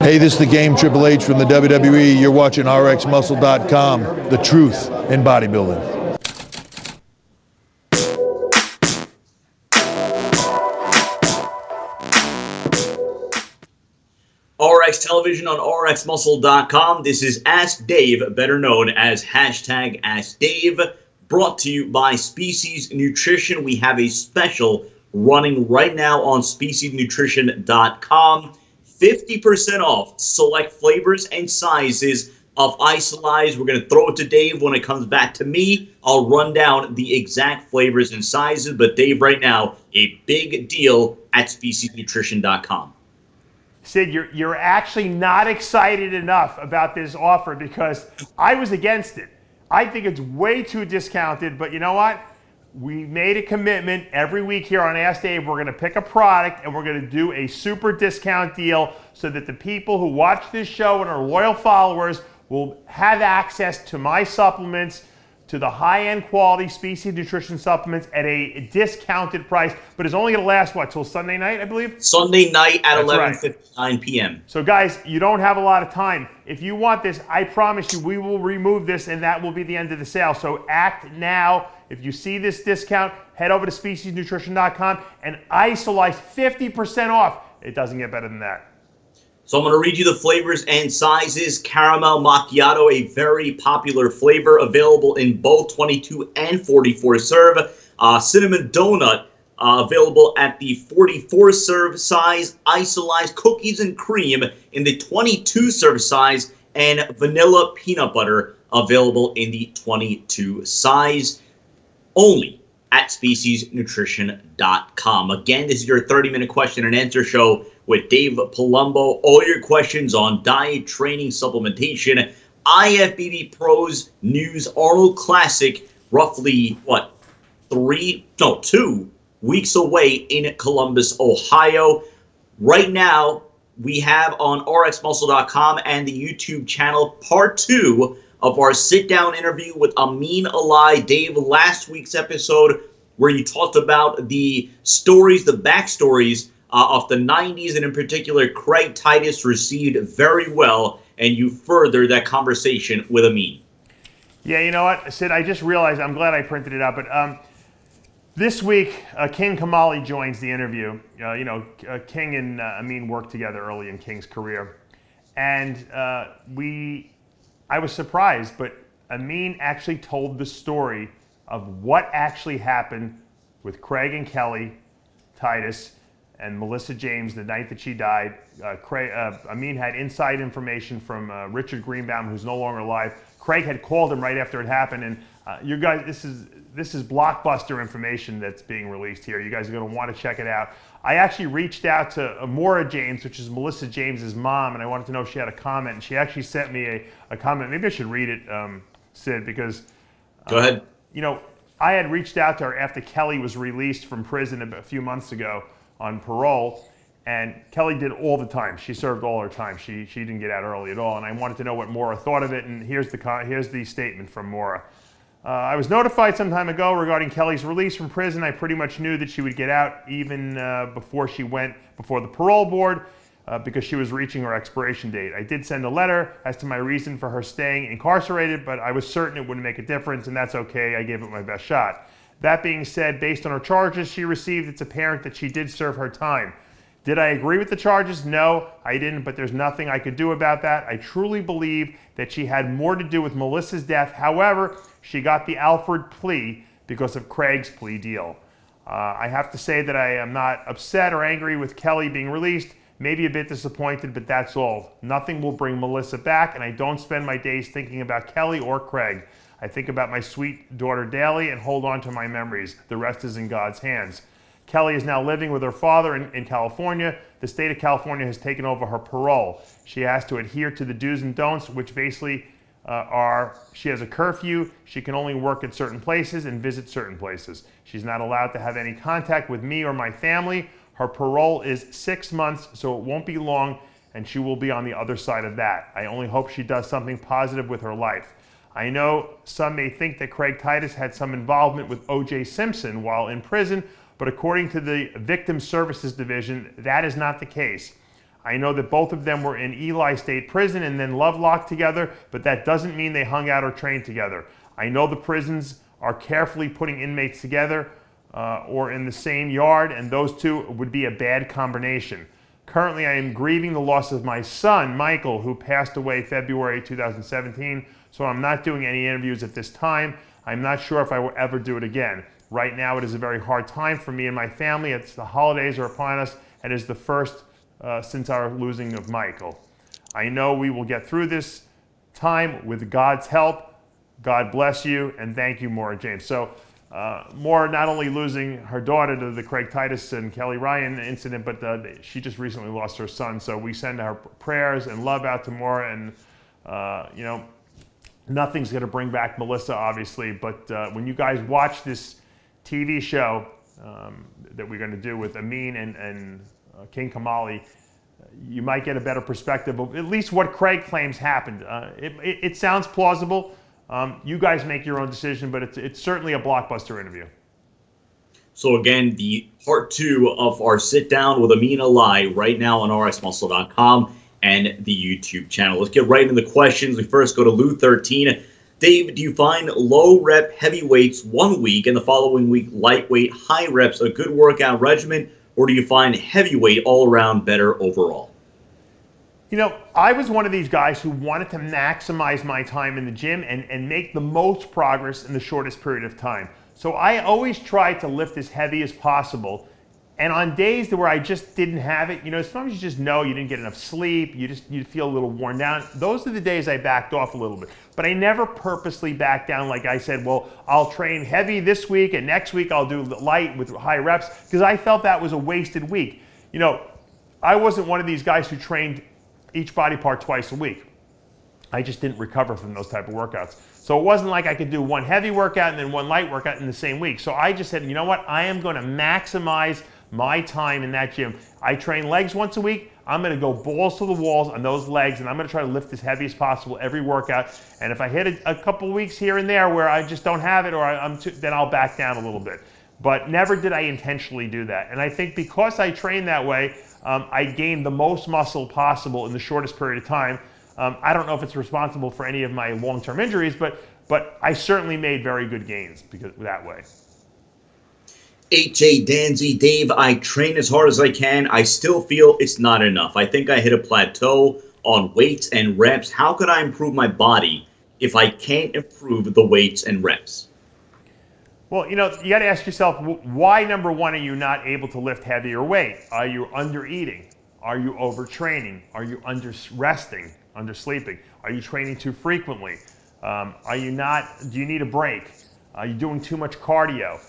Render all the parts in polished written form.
Hey, this is the Game Triple H from the WWE. You're watching RXMuscle.com, the truth in bodybuilding. RX Television on RXMuscle.com. This is Ask Dave, better known as hashtag Ask Dave, brought to you by Species Nutrition. We have a special running right now on speciesnutrition.com. 50% off select flavors and sizes of ISOLYZE. We're going to throw it to Dave. When it comes back to me, I'll run down the exact flavors and sizes. But Dave, right now, a big deal at speciesnutrition.com. Sid, you're actually not excited enough about this offer because I was against it. I think it's way too discounted, but you know what? We made a commitment every week here on Ask Dave. We're going to pick a product and we're going to do a super discount deal so that the people who watch this show and are loyal followers will have access to my supplements, to the high-end quality Species Nutrition supplements at a discounted price, but it's only going to last, what, till Sunday night, I believe? Sunday night at 11:59 right. p.m. So guys, you don't have a lot of time. If you want this, I promise you we will remove this and that will be the end of the sale. So act now. If you see this discount, head over to speciesnutrition.com and ISOLYZE 50% off. It doesn't get better than that. So I'm going to read you the flavors and sizes. Caramel Macchiato, a very popular flavor, available in both 22 and 44 serve. Cinnamon Donut, available at the 44 serve size. ISOLYZE Cookies and Cream in the 22 serve size. And Vanilla Peanut Butter, available in the 22 size. Only at speciesnutrition.com. Again, this is your 30-minute question and answer show with Dave Palumbo. All your questions on diet, training, supplementation, IFBB Pros News Arnold Classic, roughly, 2 weeks away in Columbus, Ohio. Right now, we have on RXMuscle.com and the YouTube channel part 2 of our sit-down interview with Amin Ali. Dave, last week's episode where you talked about the stories, the backstories of the 90s, and in particular, Craig Titus received very well, and you furthered that conversation with Amin. Yeah, you know what, Sid, I just realized, I'm glad I printed it out, but this week, King Kamali joins the interview. King and Amin worked together early in King's career, and I was surprised, but Amin actually told the story of what actually happened with Craig and Kelly Titus and Melissa James the night that she died. Amin had inside information from Richard Greenbaum, who's no longer alive. Craig had called him right after it happened, and you guys, this is blockbuster information that's being released here. You guys are going to want to check it out. I actually reached out to Maura James, which is Melissa James's mom, and I wanted to know if she had a comment, and she actually sent me a comment. Maybe I should read it, Sid, because Go ahead. I had reached out to her after Kelly was released from prison a few months ago on parole, and Kelly did all the time. She served all her time. She didn't get out early at all, and I wanted to know what Maura thought of it, and here's the statement from Maura. I was notified some time ago regarding Kelly's release from prison. I pretty much knew that she would get out even before she went before the parole board because she was reaching her expiration date. I did send a letter as to my reason for her staying incarcerated, but I was certain it wouldn't make a difference, and that's okay. I gave it my best shot. That being said, based on her charges she received, it's apparent that she did serve her time. Did I agree with the charges? No, I didn't, but there's nothing I could do about that. I truly believe that she had more to do with Melissa's death. However, she got the Alford plea because of Craig's plea deal. I have to say that I am not upset or angry with Kelly being released, maybe a bit disappointed, but that's all. Nothing will bring Melissa back, and I don't spend my days thinking about Kelly or Craig. I think about my sweet daughter daily and hold on to my memories. The rest is in God's hands. Kelly is now living with her father in California. The state of California has taken over her parole. She has to adhere to the do's and don'ts, which basically she has a curfew. She can only work at certain places and visit certain places. She's not allowed to have any contact with me or my family. Her parole is 6 months, so it won't be long, and she will be on the other side of that. I only hope she does something positive with her life. I know some may think that Craig Titus had some involvement with O.J. Simpson while in prison, but according to the Victim Services Division, that is not the case. I know that both of them were in Ely State Prison and then Lovelock together, but that doesn't mean they hung out or trained together. I know the prisons are carefully putting inmates together or in the same yard, and those two would be a bad combination. Currently, I am grieving the loss of my son, Michael, who passed away February 2017, so I'm not doing any interviews at this time. I'm not sure if I will ever do it again. Right now, it is a very hard time for me and my family. It's the holidays are upon us, and is the first since our losing of Michael. I know we will get through this time with God's help. God bless you, and thank you, Maura James. So, Maura not only losing her daughter to the Craig Titus and Kelly Ryan incident, but she just recently lost her son. So we send our prayers and love out to Maura, and you know, nothing's going to bring back Melissa, obviously. But when you guys watch this TV show that we're going to do with Amin and King Kamali, you might get a better perspective of at least what Craig claims happened. It sounds plausible. You guys make your own decision, but it's certainly a blockbuster interview. So again, the part 2 of our sit down with Amin Ali right now on rxmuscle.com and the YouTube channel. Let's get right into the questions. We first go to Lou 13. Dave, do you find low rep heavyweights 1 week and the following week lightweight high reps a good workout regimen, or do you find heavyweight all around better overall? You know, I was one of these guys who wanted to maximize my time in the gym and make the most progress in the shortest period of time. So I always tried to lift as heavy as possible. And on days where I just didn't have it, you know, sometimes you just know you didn't get enough sleep, you feel a little worn down. Those are the days I backed off a little bit. But I never purposely backed down like I said, well, I'll train heavy this week and next week I'll do light with high reps, because I felt that was a wasted week. You know, I wasn't one of these guys who trained each body part twice a week. I just didn't recover from those type of workouts. So it wasn't like I could do one heavy workout and then one light workout in the same week. So I just said, you know what, I am going to maximize my time in that gym. I train legs once a week. I'm going to go balls to the walls on those legs, and I'm going to try to lift as heavy as possible every workout. And if I hit a couple weeks here and there where I just don't have it, or then I'll back down a little bit. But never did I intentionally do that. And I think because I train that way, I gained the most muscle possible in the shortest period of time. I don't know if it's responsible for any of my long-term injuries, but I certainly made very good gains because that way. H.A. Danzy, Dave, I train as hard as I can. I still feel it's not enough. I think I hit a plateau on weights and reps. How could I improve my body if I can't improve the weights and reps? Well, you know, you got to ask yourself, why, number one, are you not able to lift heavier weight? Are you under-eating? Are you overtraining? Are you under-resting, under-sleeping? Are you training too frequently? Do you need a break? Are you doing too much cardio?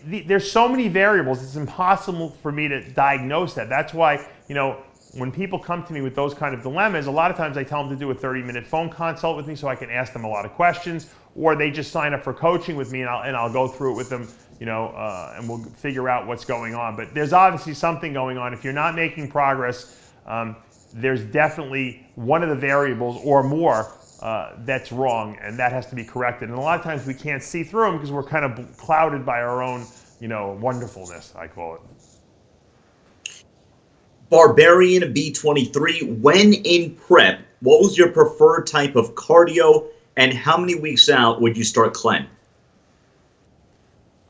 There's so many variables, it's impossible for me to diagnose that. That's why, you know, when people come to me with those kind of dilemmas, a lot of times I tell them to do a 30-minute phone consult with me so I can ask them a lot of questions, or they just sign up for coaching with me and I'll go through it with them, you know, and we'll figure out what's going on. But there's obviously something going on. If you're not making progress, there's definitely one of the variables or more that's wrong, and that has to be corrected. And a lot of times we can't see through them because we're kind of clouded by our own, you know, wonderfulness, I call it. Barbarian B23, when in prep, what was your preferred type of cardio, and how many weeks out would you start clean?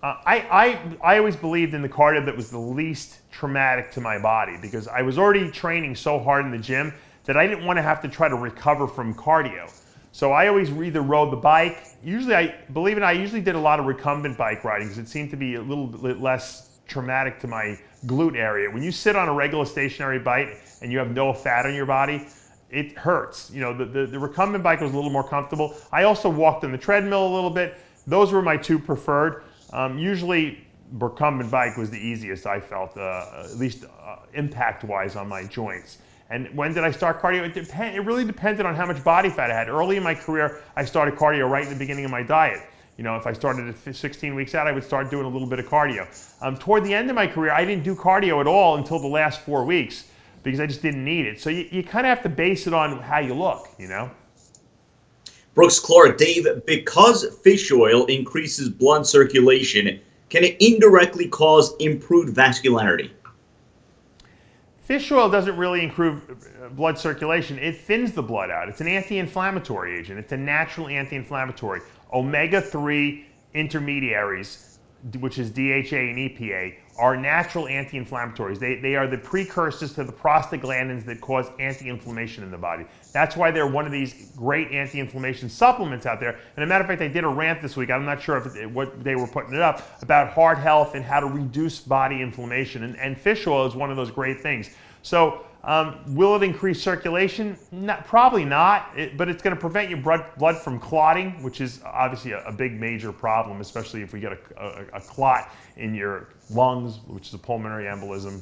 I always believed in the cardio that was the least traumatic to my body, because I was already training so hard in the gym that I didn't want to have to try to recover from cardio. So I always either rode the bike. Usually, I usually did a lot of recumbent bike riding because it seemed to be a little bit less traumatic to my glute area. When you sit on a regular stationary bike and you have no fat on your body, it hurts. You know, the recumbent bike was a little more comfortable. I also walked on the treadmill a little bit. Those were my two preferred. Usually, recumbent bike was the easiest, I felt, at least impact-wise on my joints. And when did I start cardio? It really depended on how much body fat I had. Early in my career, I started cardio right in the beginning of my diet. You know, if I started at 16 weeks out, I would start doing a little bit of cardio. Toward the end of my career, I didn't do cardio at all until the last 4 weeks because I just didn't need it. So you kind of have to base it on how you look, you know? Brooks Clark, Dave, because fish oil increases blood circulation, can it indirectly cause improved vascularity? Fish oil doesn't really improve blood circulation. It thins the blood out. It's an anti-inflammatory agent. It's a natural anti-inflammatory. Omega-3 intermediaries, which is DHA and EPA, are natural anti-inflammatories. They are the precursors to the prostaglandins that cause anti-inflammation in the body. That's why they're one of these great anti-inflammation supplements out there. And as a matter of fact, I did a rant this week, I'm not sure if what they were putting it up, about heart health and how to reduce body inflammation. And fish oil is one of those great things. So will it increase circulation? Probably not, but it's going to prevent your blood from clotting, which is obviously a big major problem, especially if we get a clot in your lungs, which is a pulmonary embolism,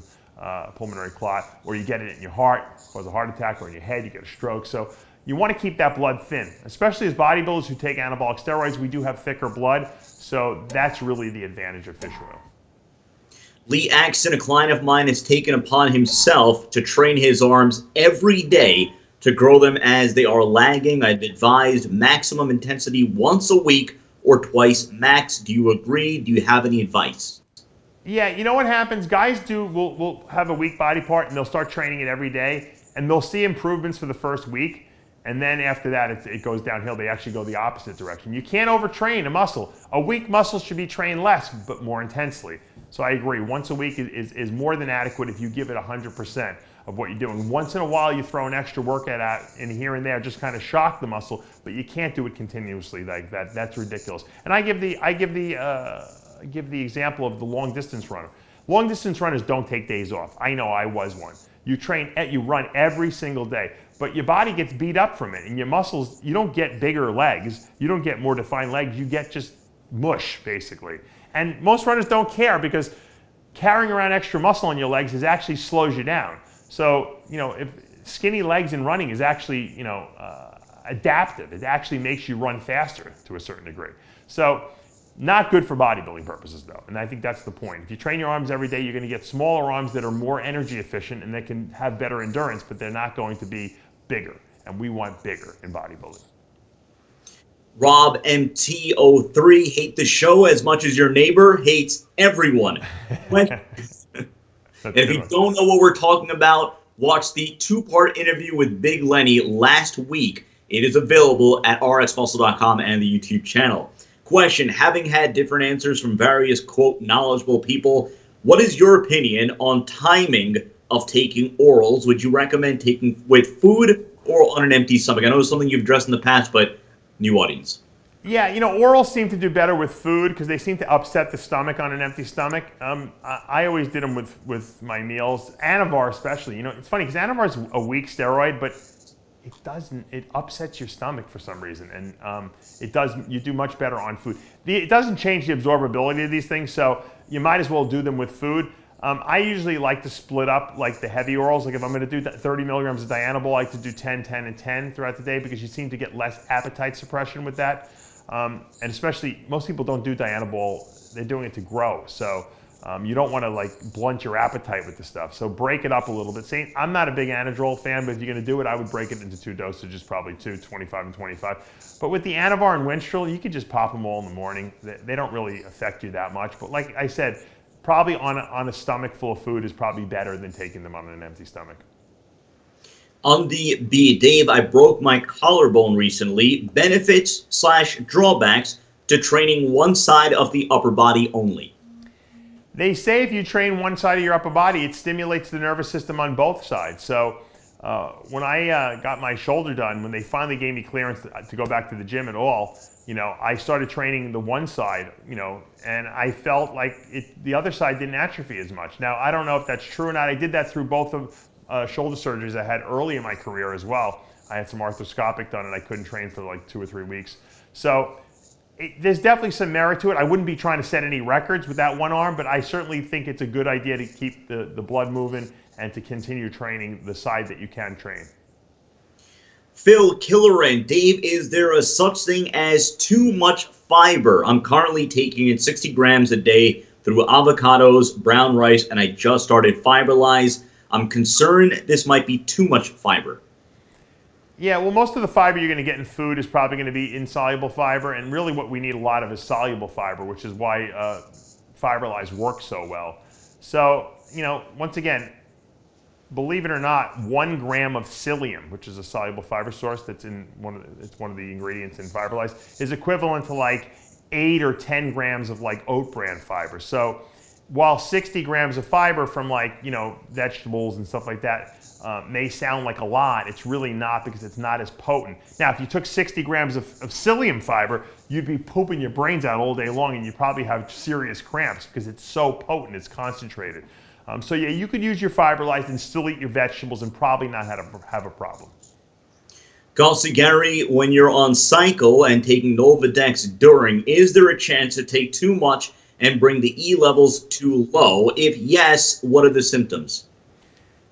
pulmonary clot, or you get it in your heart, cause a heart attack, or in your head, you get a stroke. So you want to keep that blood thin, especially as bodybuilders who take anabolic steroids. We do have thicker blood, so that's really the advantage of fish oil. Lee Axton, a client of mine, has taken upon himself to train his arms every day to grow them as they are lagging. I've advised maximum intensity once a week or twice max. Do you agree? Do you have any advice? Yeah, you know what happens? Guys will have a weak body part and they'll start training it every day and they'll see improvements for the first week. And then after that, it goes downhill. They actually go the opposite direction. You can't overtrain a muscle. A weak muscle should be trained less, but more intensely. So I agree. Once a week is more than adequate if you give it 100% of what you're doing. Once in a while, you throw an extra workout out in here and there, just kind of shock the muscle, but you can't do it continuously like that. That's ridiculous. And I give the example of the long distance runner. Long distance runners don't take days off. I know I was one. You run every single day, but your body gets beat up from it, and your muscles, you don't get bigger legs, you don't get more defined legs, you get just mush, basically. And most runners don't care because carrying around extra muscle on your legs actually slows you down. So, if skinny legs in running is actually, adaptive. It actually makes you run faster to a certain degree. So, not good for bodybuilding purposes though, and I think that's the point. If you train your arms every day, you're going to get smaller arms that are more energy efficient and that can have better endurance, but they're not going to be bigger, and we want bigger in bodybuilding. Rob MT03, hate the show as much as your neighbor hates everyone. And if you don't know what we're talking about, watch the two-part interview with Big Lenny last week. It is available at rxmuscle.com and the YouTube channel. Question, having had different answers from various, quote, knowledgeable people, what is your opinion on timing of taking orals? Would you recommend taking with food or on an empty stomach? I know it's something you've addressed in the past, but new audience. Yeah, orals seem to do better with food because they seem to upset the stomach on an empty stomach. I always did them with my meals, Anavar especially. It's funny because Anavar is a weak steroid, but it upsets your stomach for some reason, and you do much better on food. It doesn't change the absorbability of these things, so you might as well do them with food. I usually like to split up like the heavy orals. Like if I'm going to do 30 milligrams of Dianabol, I like to do 10, 10, and 10 throughout the day because you seem to get less appetite suppression with that. And especially, most people don't do Dianabol, they're doing it to grow. So you don't want to blunt your appetite with the stuff. So break it up a little bit. I'm not a big Anadrol fan, but if you're going to do it, I would break it into two dosages, probably 25 and 25. But with the Anavar and Winstrol, you could just pop them all in the morning. They don't really affect you that much. But like I said, probably on a stomach full of food is probably better than taking them on an empty stomach. On the B, Dave, I broke my collarbone recently. Benefits/drawbacks to training one side of the upper body only. They say if you train one side of your upper body, it stimulates the nervous system on both sides. So when I got my shoulder done, when they finally gave me clearance to go back to the gym at all, I started training the one side, and I felt like the other side didn't atrophy as much. Now, I don't know if that's true or not. I did that through both of shoulder surgeries I had early in my career as well. I had some arthroscopic done and I couldn't train for like 2 or 3 weeks. So there's definitely some merit to it. I wouldn't be trying to set any records with that one arm, but I certainly think it's a good idea to keep the blood moving and to continue training the side that you can train. Phil Killeran, Dave, is there a such thing as too much fiber? I'm currently taking in 60 grams a day through avocados, brown rice, and I just started ISOLYZE. I'm concerned this might be too much fiber. Yeah, well, most of the fiber you're going to get in food is probably going to be insoluble fiber, and really what we need a lot of is soluble fiber, which is why ISOLYZE works so well. So, once again, believe it or not, 1 gram of psyllium, which is a soluble fiber source that's in it's one of the ingredients in ISOLYZE, is equivalent to like 8 or 10 grams of like oat bran fiber. So while 60 grams of fiber from like, you know, vegetables and stuff like that may sound like a lot, it's really not, because it's not as potent. Now, if you took 60 grams of psyllium fiber, you'd be pooping your brains out all day long, and you'd probably have serious cramps because it's so potent, it's concentrated. So yeah, you could use your ISOLYZE and still eat your vegetables and probably not have a problem. Also, Gary, when you're on cycle and taking Nolvadex during, is there a chance to take too much and bring the E levels too low? If yes, what are the symptoms?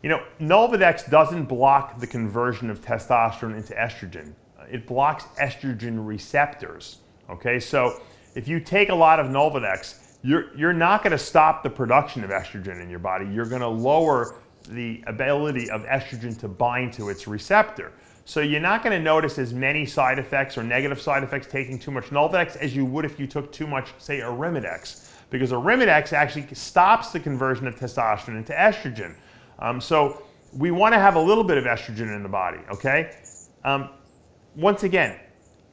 You know, Nolvadex doesn't block the conversion of testosterone into estrogen. It blocks estrogen receptors, okay? So if you take a lot of Nolvadex, you're not going to stop the production of estrogen in your body. You're going to lower the ability of estrogen to bind to its receptor. So you're not going to notice as many side effects or negative side effects taking too much Nolvadex as you would if you took too much, say, Arimidex, because Arimidex actually stops the conversion of testosterone into estrogen. So we want to have a little bit of estrogen in the body, okay? Once again,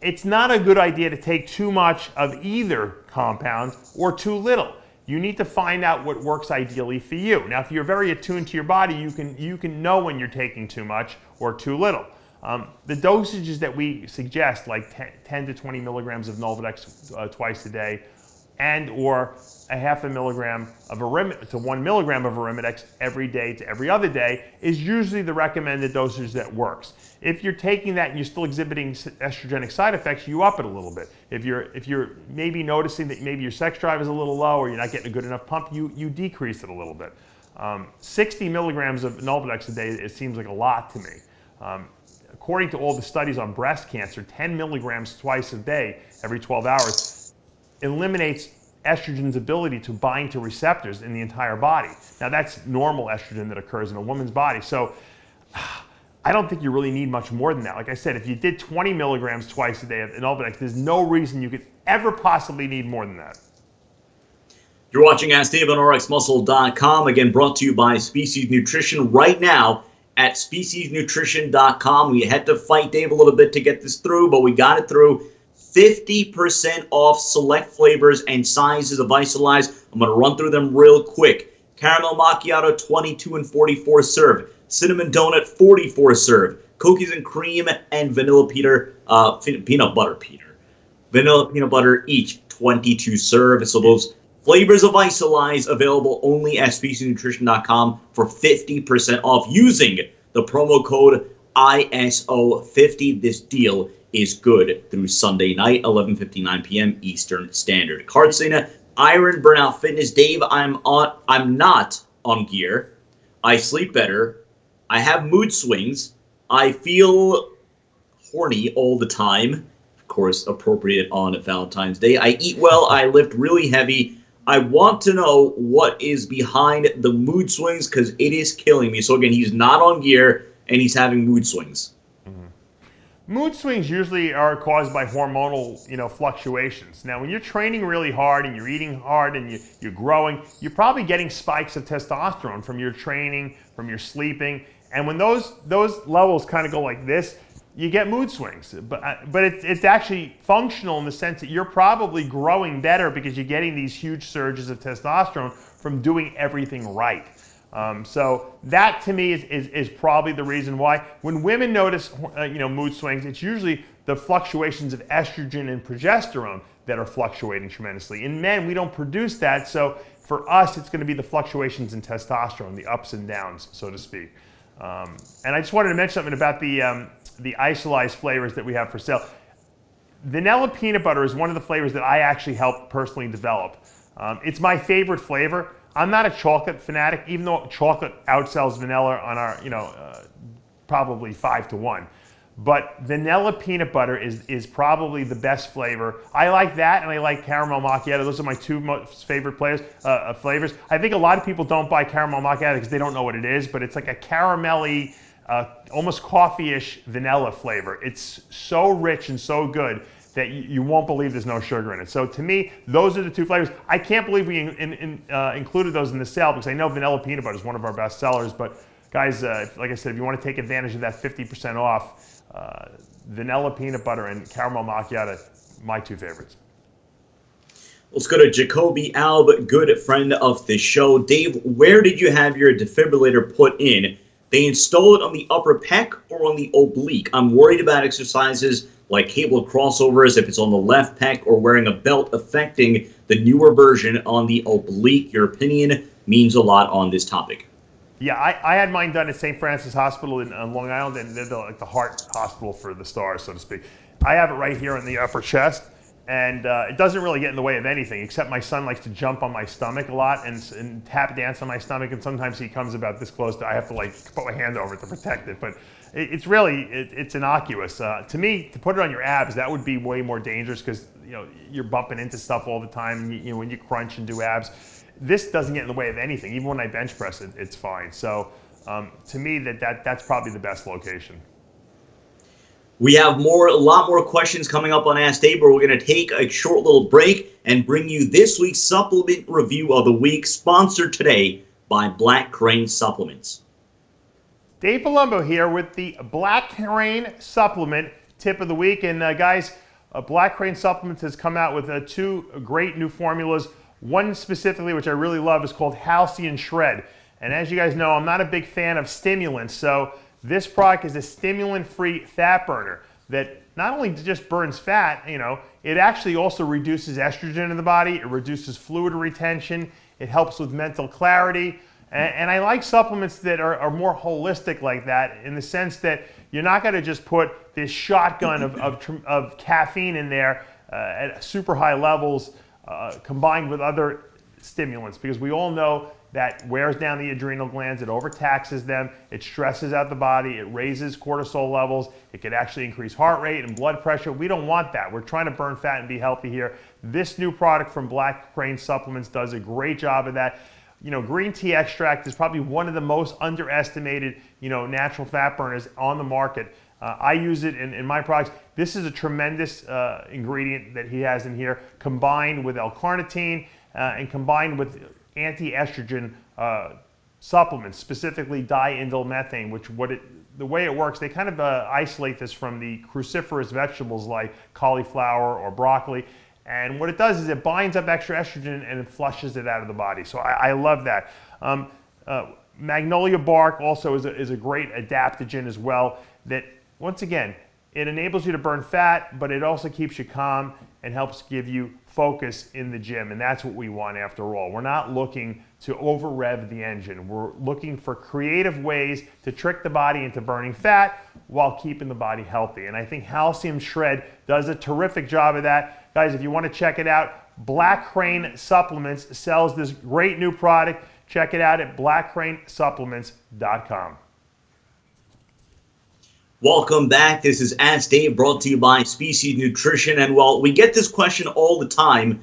it's not a good idea to take too much of either compound or too little. You need to find out what works ideally for you. Now, if you're very attuned to your body, you can know when you're taking too much or too little. The dosages that we suggest, like 10 to 20 milligrams of Nolvadex twice a day, and or a half a milligram of to 1 milligram of Arimidex every day to every other day, is usually the recommended dosage that works. If you're taking that and you're still exhibiting estrogenic side effects, you up it a little bit. If you're maybe noticing that maybe your sex drive is a little low or you're not getting a good enough pump, you decrease it a little bit. 60 milligrams of Nolvadex a day, it seems like a lot to me. According to all the studies on breast cancer, 10 milligrams twice a day, every 12 hours, eliminates estrogen's ability to bind to receptors in the entire body. Now, that's normal estrogen that occurs in a woman's body. So I don't think you really need much more than that. Like I said, if you did 20 milligrams twice a day of Nolvadex, there's no reason you could ever possibly need more than that. You're watching Ask Dave on RxMuscle.com, again brought to you by Species Nutrition. Right now at SpeciesNutrition.com, we had to fight Dave a little bit to get this through, but we got it through. 50% off select flavors and sizes of ISOLYZE. I'm going to run through them real quick. Caramel Macchiato, 22 and 44 serve. Cinnamon Donut, 44 serve. Cookies and cream and vanilla peanut butter, vanilla peanut butter, each 22 serve. So those flavors of ISOLYZE available only at SpeciesNutrition.com for 50% off using the promo code ISO50. This deal is good through Sunday night, 11:59 p.m. Eastern Standard. Kartsena, Iron Burnout Fitness. Dave, I'm not on gear. I sleep better. I have mood swings. I feel horny all the time. Of course, appropriate on Valentine's Day. I eat well. I lift really heavy. I want to know what is behind the mood swings, because it is killing me. So again, he's not on gear and he's having mood swings. Mood swings usually are caused by hormonal, fluctuations. Now, when you're training really hard and you're eating hard and you're growing, you're probably getting spikes of testosterone from your training, from your sleeping. And when those levels kind of go like this, you get mood swings. But it's actually functional in the sense that you're probably growing better because you're getting these huge surges of testosterone from doing everything right. So that to me is probably the reason why. When women notice mood swings, it's usually the fluctuations of estrogen and progesterone that are fluctuating tremendously. In men, we don't produce that, so for us, it's going to be the fluctuations in testosterone, the ups and downs, so to speak. And I just wanted to mention something about the ISOLYZE flavors that we have for sale. Vanilla peanut butter is one of the flavors that I actually helped personally develop. It's my favorite flavor. I'm not a chocolate fanatic, even though chocolate outsells vanilla on our, probably 5-1. But vanilla peanut butter is probably the best flavor. I like that, and I like Caramel Macchiato. Those are my two most favorite flavors. I think a lot of people don't buy Caramel Macchiato because they don't know what it is, but it's like a caramelly, almost coffee-ish vanilla flavor. It's so rich and so good that you won't believe there's no sugar in it. So to me, those are the two flavors. I can't believe we included those in the sale because I know vanilla peanut butter is one of our best sellers, but guys, like I said, if you want to take advantage of that 50% off, vanilla peanut butter and caramel macchiato, my two favorites. Let's go to Jacoby Alb, good friend of the show. Dave, where did you have your defibrillator put in? They install it on the upper pec or on the oblique? I'm worried about exercises like cable crossovers if it's on the left pec or wearing a belt affecting the newer version on the oblique. Your opinion means a lot on this topic. Yeah, I had mine done at St. Francis Hospital in Long Island, and they're like the heart hospital for the stars, so to speak. I have it right here in the upper chest. And it doesn't really get in the way of anything, except my son likes to jump on my stomach a lot and tap dance on my stomach, and sometimes he comes about this close to, I have to like put my hand over it to protect it. But it's really, it's innocuous. To me, to put it on your abs, that would be way more dangerous because you're bumping into stuff all the time when you crunch and do abs. This doesn't get in the way of anything. Even when I bench press it, it's fine. So to me, that's probably the best location. We have a lot more questions coming up on Ask Dave, but we're going to take a short little break and bring you this week's supplement review of the week, sponsored today by Black Crane Supplements. Dave Palumbo here with the Black Crane Supplement tip of the week. And guys, Black Crane Supplements has come out with two great new formulas. One specifically, which I really love, is called Halcyon Shred. And as you guys know, I'm not a big fan of stimulants, so this product is a stimulant-free fat burner that not only just burns fat, it actually also reduces estrogen in the body, it reduces fluid retention, it helps with mental clarity, and I like supplements that are more holistic like that, in the sense that you're not going to just put this shotgun of caffeine in there at super high levels combined with other stimulants, because we all know that wears down the adrenal glands, it overtaxes them, it stresses out the body, it raises cortisol levels, it could actually increase heart rate and blood pressure. We don't want that. We're trying to burn fat and be healthy here. This new product from Black Crane Supplements does a great job of that. Green tea extract is probably one of the most underestimated, natural fat burners on the market. I use it in my products. This is a tremendous ingredient that he has in here, combined with L-carnitine and combined with anti-estrogen supplements, specifically diindolylmethane, which the way it works, they kind of isolate this from the cruciferous vegetables like cauliflower or broccoli, and what it does is it binds up extra estrogen and it flushes it out of the body. So I love that. Magnolia bark also is a great adaptogen as well, that once again, it enables you to burn fat, but it also keeps you calm and helps give you focus in the gym, and that's what we want after all. We're not looking to over-rev the engine. We're looking for creative ways to trick the body into burning fat while keeping the body healthy, and I think Halcyon Shred does a terrific job of that. Guys, if you want to check it out, Black Crane Supplements sells this great new product. Check it out at blackcranesupplements.com. Welcome back. This is Ask Dave, brought to you by Species Nutrition. And while we get this question all the time,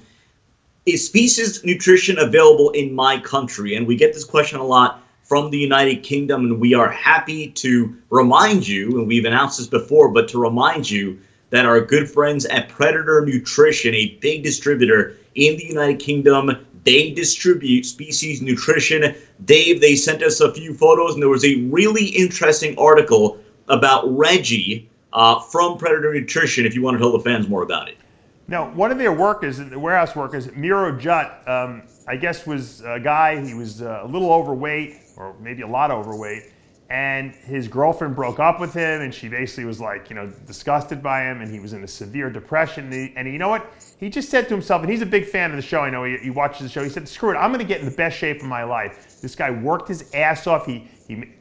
is Species Nutrition available in my country? And we get this question a lot from the United Kingdom, and we are happy to remind you, and we've announced this before, but to remind you that our good friends at Predator Nutrition, a big distributor in the United Kingdom, they distribute Species Nutrition. Dave, they sent us a few photos, and there was a really interesting article about Reggie from Predator Nutrition, if you want to tell the fans more about it. Now, one of their workers, the warehouse workers, Miro Jutt, I guess was a guy, he was a little overweight, or maybe a lot overweight, and his girlfriend broke up with him, and she basically was like, disgusted by him, and he was in a severe depression, and you know what? He just said to himself, and he's a big fan of the show, I know he watches the show, he said, screw it, I'm going to get in the best shape of my life. This guy worked his ass off, he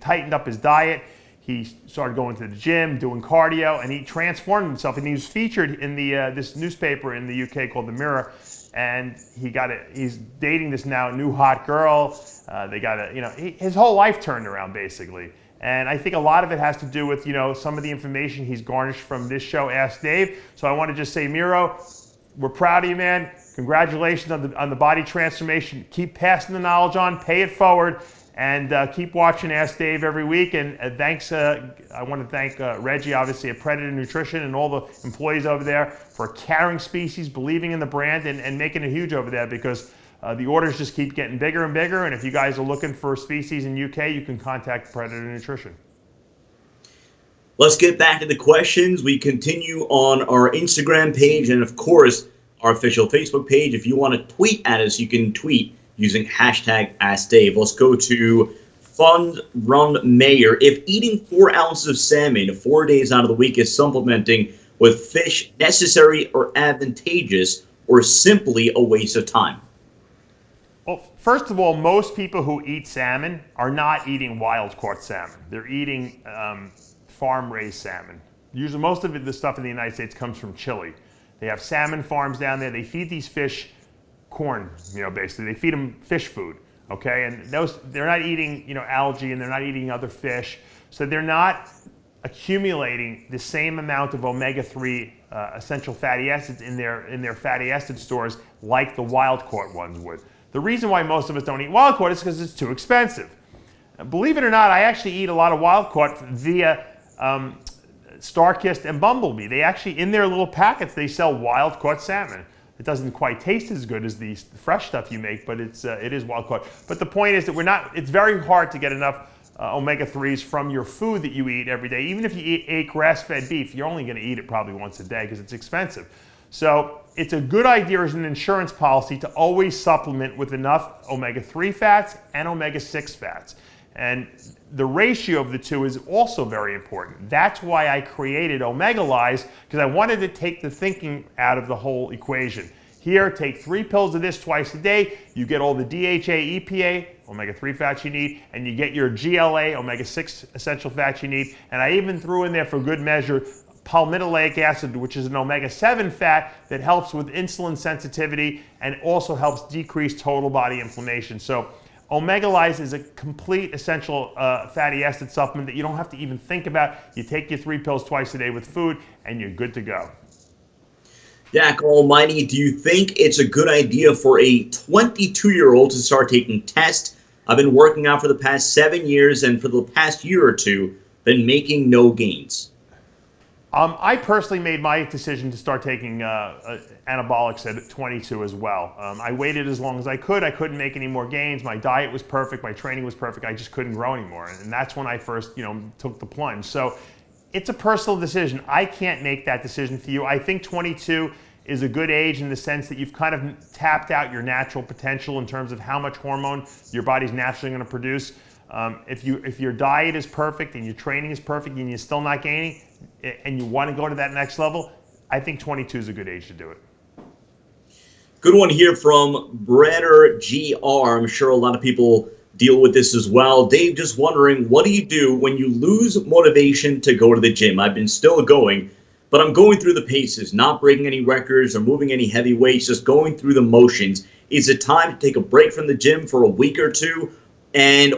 tightened up his diet, he started going to the gym, doing cardio, and he transformed himself. And he was featured in this newspaper in the UK called The Mirror. And he's dating this now new hot girl. His whole life turned around basically. And I think a lot of it has to do with some of the information he's garnished from this show, Ask Dave. So I want to just say, Miro, we're proud of you, man. Congratulations on the body transformation. Keep passing the knowledge on, pay it forward. And keep watching Ask Dave every week. And thanks, I want to thank Reggie, obviously, at Predator Nutrition, and all the employees over there for carrying Species, believing in the brand, and making it huge over there, because The orders just keep getting bigger and bigger, and if you guys are looking for species in UK, you can contact Predator Nutrition. Let's get back to the questions. We continue on our Instagram page and, of course, our official Facebook page. If you want to tweet at us, you can tweet using hashtag AskDave. Let's go to Fund Run Mayor. If eating 4 ounces of salmon 4 days out of the week is supplementing with fish necessary or advantageous, or simply a waste of time? Well, first of all, most people who eat salmon are not eating wild-caught salmon. They're eating farm-raised salmon. Usually, most of the stuff in the United States comes from Chile. They have salmon farms down there. They feed these fish corn, basically. They feed them fish food, okay? And they're not eating, algae, and they're not eating other fish. So they're not accumulating the same amount of omega-3 essential fatty acids in their fatty acid stores like the wild-caught ones would. The reason why most of us don't eat wild-caught is because it's too expensive. Believe it or not, I actually eat a lot of wild-caught via Starkist and Bumblebee. They actually, in their little packets, they sell wild-caught salmon. It doesn't quite taste as good as the fresh stuff you make, but it is wild-caught. But the point is that it's very hard to get enough omega-3s from your food that you eat every day. Even if you ate grass-fed beef, you're only going to eat it probably once a day because it's expensive. So it's a good idea as an insurance policy to always supplement with enough omega-3 fats and omega-6 fats. And the ratio of the two is also very important. That's why I created ISOLYZE, because I wanted to take the thinking out of the whole equation. Here, take 3 pills of this twice a day. You get all the DHA, EPA, omega-3 fats you need, and you get your GLA, omega-6 essential fats you need. And I even threw in there for good measure palmitoleic acid, which is an omega-7 fat that helps with insulin sensitivity and also helps decrease total body inflammation. So ISOLYZE is a complete essential fatty acid supplement that you don't have to even think about. You take your 3 pills twice a day with food, and you're good to go. Dak Almighty, do you think it's a good idea for a 22-year-old to start taking tests? I've been working out for the past 7 years, and for the past year or two, been making no gains. I personally made my decision to start taking anabolics at 22 as well. I waited as long as I could. I couldn't make any more gains. My diet was perfect. My training was perfect. I just couldn't grow anymore. And that's when I first, took the plunge. So it's a personal decision. I can't make that decision for you. I think 22 is a good age in the sense that you've kind of tapped out your natural potential in terms of how much hormone your body's naturally going to produce. If your diet is perfect and your training is perfect and you're still not gaining and you want to go to that next level, I think 22 is a good age to do it. Good one here from Brenner GR. I'm sure a lot of people deal with this as well. Dave, just wondering, what do you do when you lose motivation to go to the gym? I've been still going, but I'm going through the paces, not breaking any records or moving any heavy weights, just going through the motions. Is it time to take a break from the gym for a week or two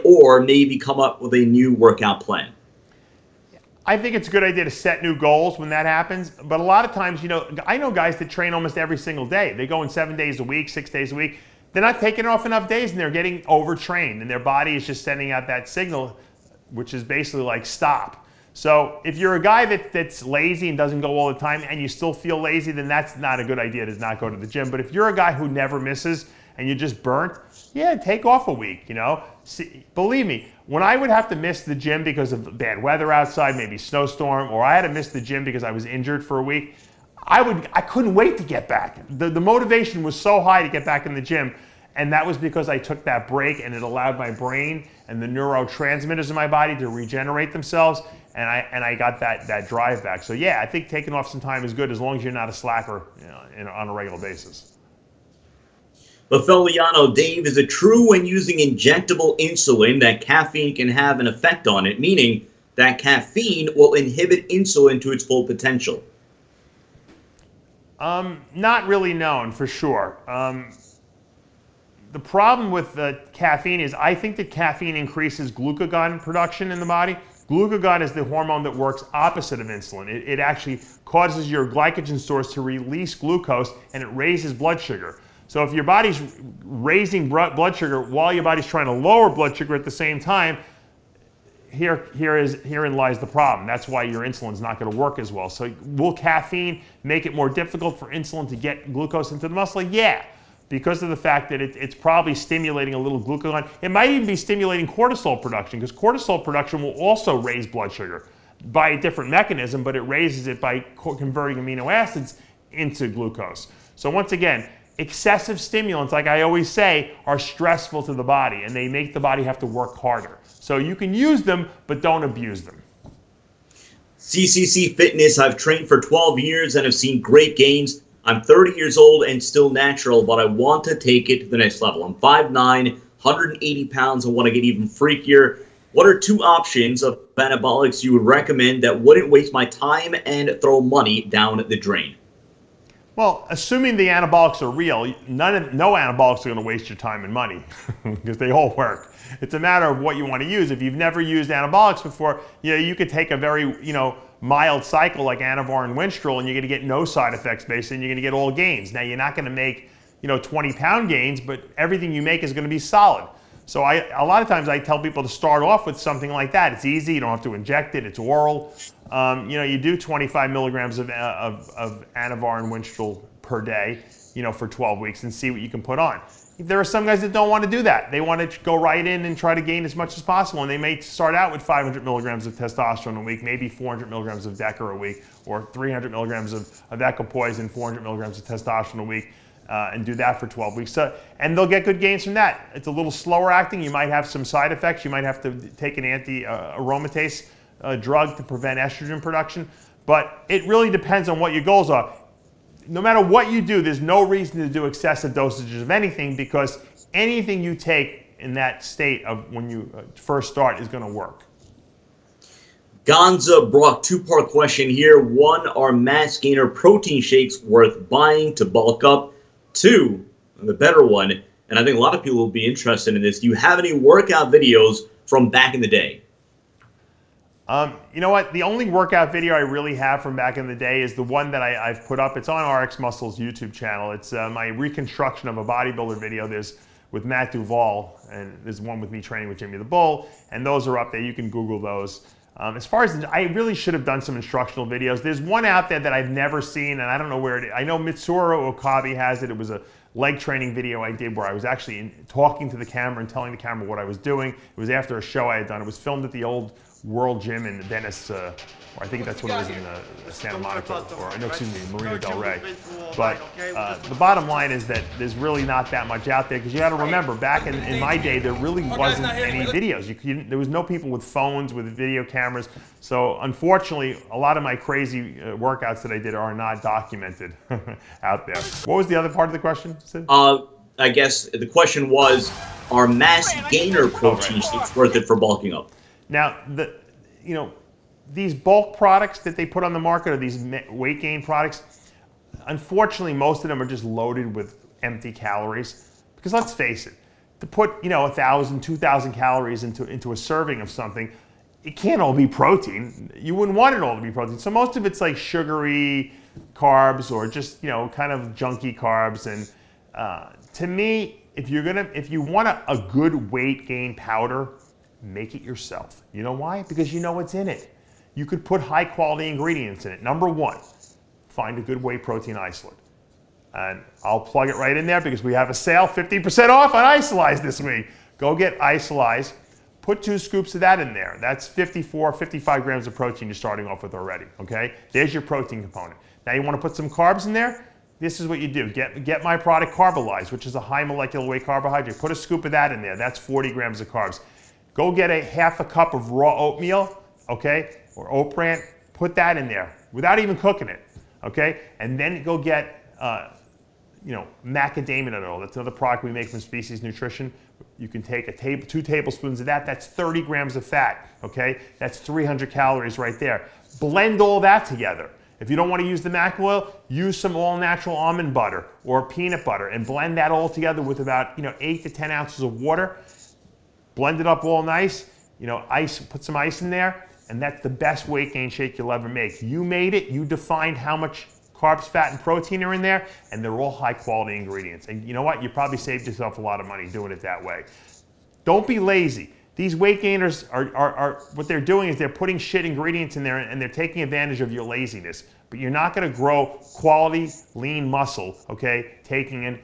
or maybe come up with a new workout plan? I think it's a good idea to set new goals when that happens. But a lot of times, I know guys that train almost every single day. They go in 7 days a week, 6 days a week. They're not taking off enough days and they're getting overtrained and their body is just sending out that signal, which is basically like stop. So if you're a guy that's lazy and doesn't go all the time and you still feel lazy, then that's not a good idea to not go to the gym. But if you're a guy who never misses and you're just burnt, yeah, take off a week, See, believe me, when I would have to miss the gym because of bad weather outside, maybe snowstorm, or I had to miss the gym because I was injured for a week, I couldn't wait to get back. The motivation was so high to get back in the gym, and that was because I took that break and it allowed my brain and the neurotransmitters in my body to regenerate themselves, and I got that drive back. So yeah, I think taking off some time is good as long as you're not a slacker on a regular basis. Lafeliano, Dave, is it true when using injectable insulin that caffeine can have an effect on it, meaning that caffeine will inhibit insulin to its full potential? Not really known for sure. The problem with caffeine is I think that caffeine increases glucagon production in the body. Glucagon is the hormone that works opposite of insulin. It actually causes your glycogen stores to release glucose and it raises blood sugar. So if your body's raising blood sugar while your body's trying to lower blood sugar at the same time, herein lies the problem. That's why your insulin's not going to work as well. So will caffeine make it more difficult for insulin to get glucose into the muscle? Yeah. because of the fact that it's probably stimulating a little glucagon. It might even be stimulating cortisol production, because cortisol production will also raise blood sugar by a different mechanism, but it raises it by converting amino acids into glucose. So once again, excessive stimulants, like I always say, are stressful to the body, and they make the body have to work harder. So you can use them, but don't abuse them. CCC Fitness, I've trained for 12 years and have seen great gains. I'm 30 years old and still natural, but I want to take it to the next level. I'm 5'9", 180 pounds, and want to get even freakier. What are 2 options of anabolics you would recommend that wouldn't waste my time and throw money down the drain? Well, assuming the anabolics are real, no anabolics are going to waste your time and money because they all work. It's a matter of what you want to use. If you've never used anabolics before, you could take a very mild cycle like Anavar and Winstrol, and you're going to get no side effects basically, and you're going to get all gains. Now you're not going to make 20-pound gains, but everything you make is going to be solid. So a lot of times I tell people to start off with something like that. It's easy. You don't have to inject it. It's oral. You do 25 milligrams of Anavar and Winstrol per day, for 12 weeks and see what you can put on. There are some guys that don't want to do that. They want to go right in and try to gain as much as possible, and they may start out with 500 milligrams of testosterone a week, maybe 400 milligrams of Deca a week, or 300 milligrams of equipoise and 400 milligrams of testosterone a week. And do that for 12 weeks. And they'll get good gains from that. It's a little slower acting. You might have some side effects. You might have to take an anti-aromatase drug to prevent estrogen production. But it really depends on what your goals are. No matter what you do, there's no reason to do excessive dosages of anything, because anything you take in that state of when you first start is going to work. Gonza brought 2-part question here. 1, are mass gainer protein shakes worth buying to bulk up? 2, the better one, and I think a lot of people will be interested in this, do you have any workout videos from back in the day? You know what? The only workout video I really have from back in the day is the one that I've put up. It's on RX Muscle's YouTube channel. It's my reconstruction of a bodybuilder video. There's with Matt Duvall, and there's one with me training with Jimmy the Bull, and those are up there. You can Google those. As far as, I really should have done some instructional videos. There's one out there that I've never seen, and I don't know where it is. I know Mitsuru Okabe has it. It was a leg training video I did where I was actually talking to the camera and telling the camera what I was doing. It was after a show I had done. It was filmed at the old World Gym in Venice, or I think that's what it was in Santa Monica, or no, excuse me, Marina Del Rey. But the bottom line is that there's really not that much out there, because you got to remember, back in my day, there really wasn't any videos. There was no people with phones, with video cameras. So unfortunately, a lot of my crazy workouts that I did are not documented out there. What was the other part of the question, Sid? I guess the question was, are mass gainer protein shakes worth it for bulking up? Now, these bulk products that they put on the market, or these weight gain products, unfortunately, most of them are just loaded with empty calories. Because let's face it, to put 1,000, 2,000 calories into a serving of something, it can't all be protein. You wouldn't want it all to be protein. So most of it's like sugary carbs, or just kind of junky carbs. And to me, if you want a good weight gain powder, make it yourself. You know why? Because you know what's in it. You could put high quality ingredients in it. Number 1, find a good whey protein isolate. And I'll plug it right in there because we have a sale, 50% off on ISOLYZE this week. Go get ISOLYZE, put 2 scoops of that in there. That's 55 grams of protein you're starting off with already, okay? There's your protein component. Now you want to put some carbs in there? This is what you do. Get my product CarboLyze, which is a high molecular weight carbohydrate. Put a scoop of that in there. That's 40 grams of carbs. Go get a half a cup of raw oatmeal, okay, or oat bran. Put that in there without even cooking it, okay? And then go get, macadamia oil. That's another product we make from Species Nutrition. You can take 2 tablespoons of that. That's 30 grams of fat, okay? That's 300 calories right there. Blend all that together. If you don't want to use the mac oil, use some all-natural almond butter or peanut butter and blend that all together with about 8 to 10 ounces of water. Blend it up all nice, put some ice in there, and that's the best weight gain shake you'll ever make. You made it, you defined how much carbs, fat, and protein are in there, and they're all high quality ingredients. And you know what? You probably saved yourself a lot of money doing it that way. Don't be lazy. These weight gainers are what they're doing is they're putting shit ingredients in there, and they're taking advantage of your laziness. But you're not gonna grow quality, lean muscle, okay, taking in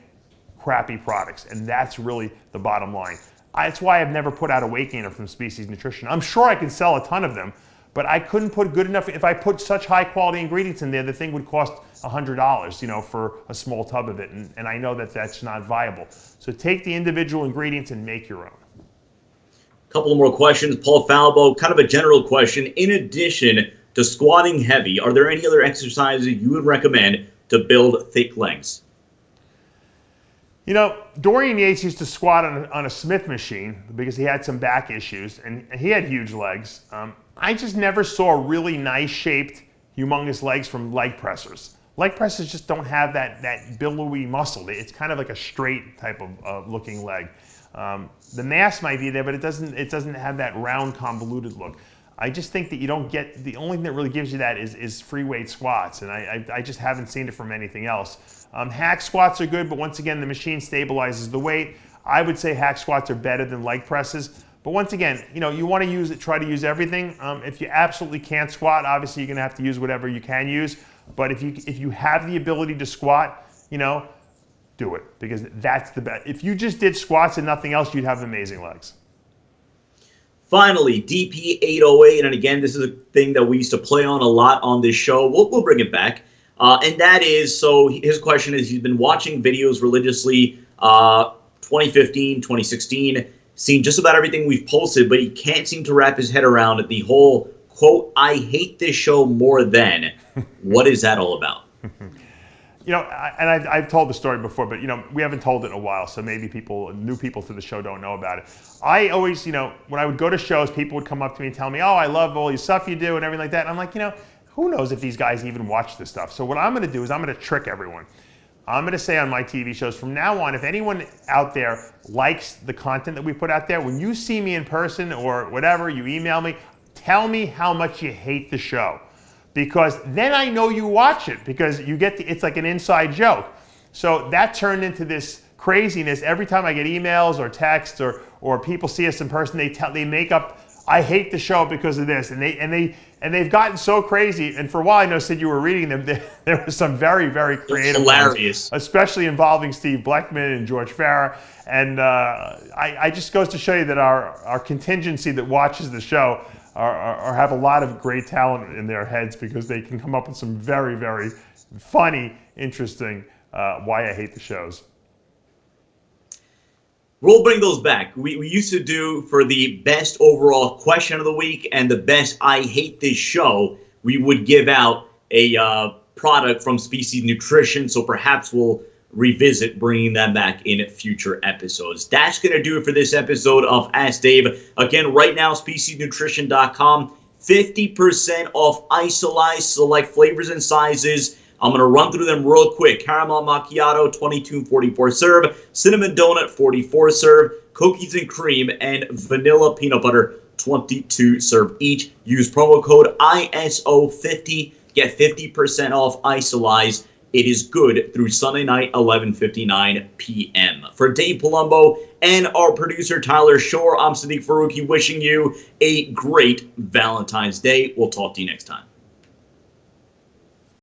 crappy products, and that's really the bottom line. That's why I've never put out a weight gainer from Species Nutrition. I'm sure I can sell a ton of them, but I couldn't put good enough. If I put such high quality ingredients in there, the thing would cost $100, for a small tub of it, and I know that that's not viable. So take the individual ingredients and make your own. Couple more questions. Paul Falbo, kind of a general question. In addition to squatting heavy, are there any other exercises you would recommend to build thick legs? Dorian Yates used to squat on a Smith machine because he had some back issues, and he had huge legs. I just never saw really nice shaped, humongous legs from leg pressers. Leg pressers just don't have that billowy muscle. It's kind of like a straight type of looking leg. The mass might be there, but it doesn't have that round, convoluted look. I just think that you don't get, the only thing that really gives you that is free weight squats, and I just haven't seen it from anything else. Hack squats are good, but once again, the machine stabilizes the weight. I would say hack squats are better than leg presses. But once again, you want to try to use everything. If you absolutely can't squat, obviously you're going to have to use whatever you can use. But if you have the ability to squat, do it, because that's the best. If you just did squats and nothing else, you'd have amazing legs. Finally, DP808, and again, this is a thing that we used to play on a lot on this show. We'll bring it back. And that is, so his question is, he's been watching videos religiously 2015, 2016, seen just about everything we've posted, but he can't seem to wrap his head around the whole, quote, "I hate this show more than." What is that all about? I've told the story before, but we haven't told it in a while, so maybe new people to the show don't know about it. I always, when I would go to shows, people would come up to me and tell me, "Oh, I love all your stuff you do," and everything like that. And I'm like, who knows if these guys even watch this stuff? So what I'm going to do is I'm going to trick everyone. I'm going to say on my TV shows from now on, if anyone out there likes the content that we put out there, when you see me in person or whatever, you email me, tell me how much you hate the show. Because then I know you watch it, because you get it's like an inside joke. So that turned into this craziness. Every time I get emails or texts or people see us in person, they make up, "I hate the show because of this," and they've gotten so crazy. And for a while, I know, Sid, you were reading them. There were some very, very creative hilarious ones, especially involving Steve Bleckman and George Farah. And I just goes to show you that our contingency that watches the show are have a lot of great talent in their heads, because they can come up with some very, very funny, interesting why I hate the shows. We'll bring those back. We used to do, for the best overall question of the week and the best I hate this show, we would give out a product from Species Nutrition. So perhaps we'll revisit bringing them back in future episodes. That's going to do it for this episode of Ask Dave. Again, right now, speciesnutrition.com, 50% off ISOLYZE select flavors and sizes. I'm going to run through them real quick. Caramel Macchiato, 22 and 44 serve. Cinnamon Donut, 44 serve. Cookies and Cream, and Vanilla Peanut Butter, 22 serve each. Use promo code ISO50. Get 50% off ISOLYZE. It is good through Sunday night, 11:59 p.m. For Dave Palumbo and our producer, Tyler Shore, I'm Sadiq Faruqi, wishing you a great Valentine's Day. We'll talk to you next time.